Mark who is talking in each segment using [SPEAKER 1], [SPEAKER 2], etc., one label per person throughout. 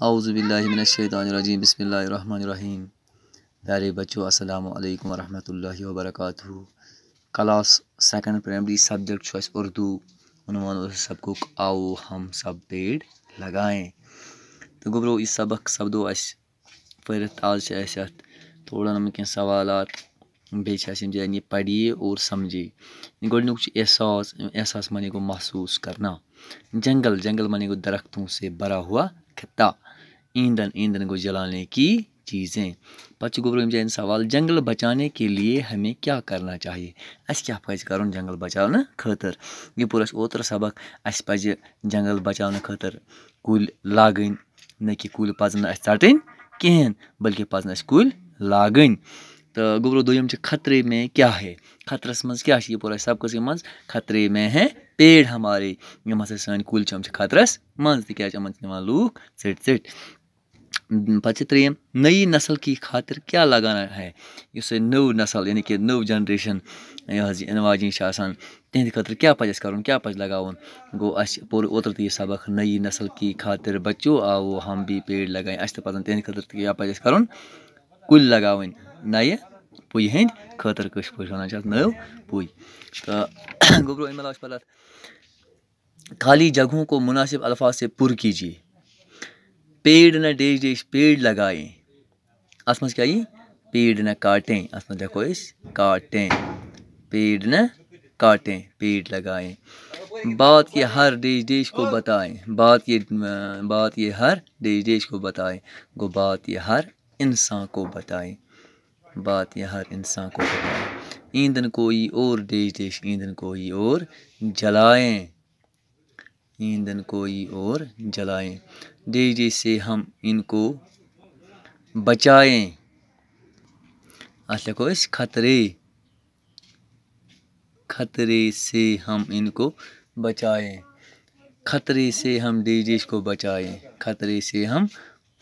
[SPEAKER 1] औज़ुबिल्लाहिमिनश्शैतानिर्रजीम बिस्मिल्लाहिर्रहमानिर्रहीम। प्यारे बच्चों, अस्सलामु अलैकुम वरहमतुल्लाहि वबरकातुहू। क्लास सेकंड प्राइमरी सब्जेक्ट है उर्दू। उन्वान सबको आओ हम सब पेड़ लगाएं। तो गुब्रो इस सबक सब्दो पढ़ आज थोड़ा नम कह सवालात बे पढ़िए और समझिए। गोडनुक एहसास माने को महसूस करना। जंगल जंगल माने को दरख्तों से भरा हुआ खत्ता। ईंधन ईंधन को जलाने की चीज़ें। पच गोब्रो सवाल, जंगल बचाने के लिए हमें क्या करना चाहिए? अस क्या पज कर जंगल बचाने खतर? ये पूरा ओतर सबक अस पज जंगल बचाने खतर कुल लागन, न कि कुल पजन षटन कहें, बल्कि पजन कुल लागन। तो गोब्रो दोयम खतरे में क्या है? खतरस मज क्या ये पूरा सबक मज खतरे में है पेड़ हमारे। यम हसा सन कुल खतरस मज तिक लूख ट ट। पच त्रेम, नई नस्ल की खातिर क्या लगाना है? इस नव नस्ल यानी कि नव जनरेशन इन वाजिन तिहद खतर क्या पज कर, क्या पज लगावन? गो अस पूर ओतर तो यह सबक, नई नस्ल की खातिर बच्चों आओ हम भी पेड़ लगाएं। अस तो पजन तिहद खतर क्या पज कर, कुल लगावन नए पुय हंद खतर। कश पे नव पुय। तो गोब्रो अमे पता, खाली जगहों को मुनासिब अल्फाज से पुर कीजिए। पेड़ न डेश डेश पेड़ लगाएं। असमझ क्या ये? पेड़ न काटें। असमझ देखो इस काटें, पेड़ न काटें, पेड़ लगाएं। बात ये हर देश देश को बताएं। बात ये हर देश देश को बताएं। गो बात ये हर इंसान को बताएं। बात ये हर इंसान को बताएं। ईंधन कोई और देश देश ईंधन कोई और जलाएं। ईंधन कोई और जलाएं। देश देश से हम इनको बचाएं। देखो इस खतरे, खतरे से हम इनको बचाएं। खतरे से हम देश देश को बचाएं। खतरे से हम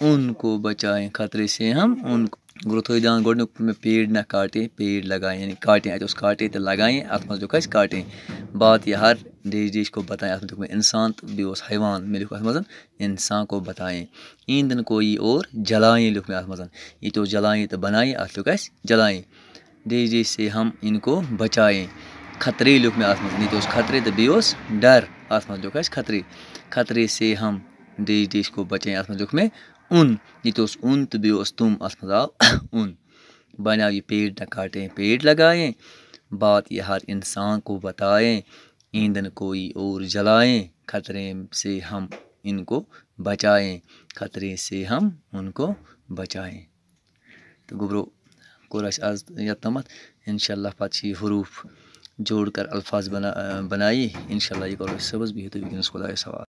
[SPEAKER 1] उनको बचाएं। खतरे से हम उनको ग्रोथ दान गोड में पेड़ न काटें, पेड़ लगाएं। यानी काटें अत काटें तो लगाएं। अत मज काटें। बात यह हर देश देश को बताएं। अत में इंसान तो बेस हैवान मे लिख अत इंसान को बताएं। ईंधन कोई और जलाएं लिख में अत मज ये तो जलाएं तो बनाएं। अत लिख जलाएं। देश देश से हम इनको बचाएं। खतरे लिख में अत मज ये तो खतरे तो बेस डर। अत मज लिख खतरे। खतरे से हम देश देश को बचाएं। अत मज लिख में उन ये तो उन तो बेस तुम। अत मज आव उन। बनाओ ये पेड़ न काटें, पेड़ लगाएं। बात ये हर इंसान को बताएं। ईंधन कोई और जलाएं। खतरे से हम इनको बचाएं। खतरे से हम उनको बचाएं। तो गोब्रो कोरस आज यतमत इंशाल्लाह पची हरूफ जोड़कर अल्फाज बनाइए। इंशाल्लाह ये करो सबस भी तो खुदा सवाल।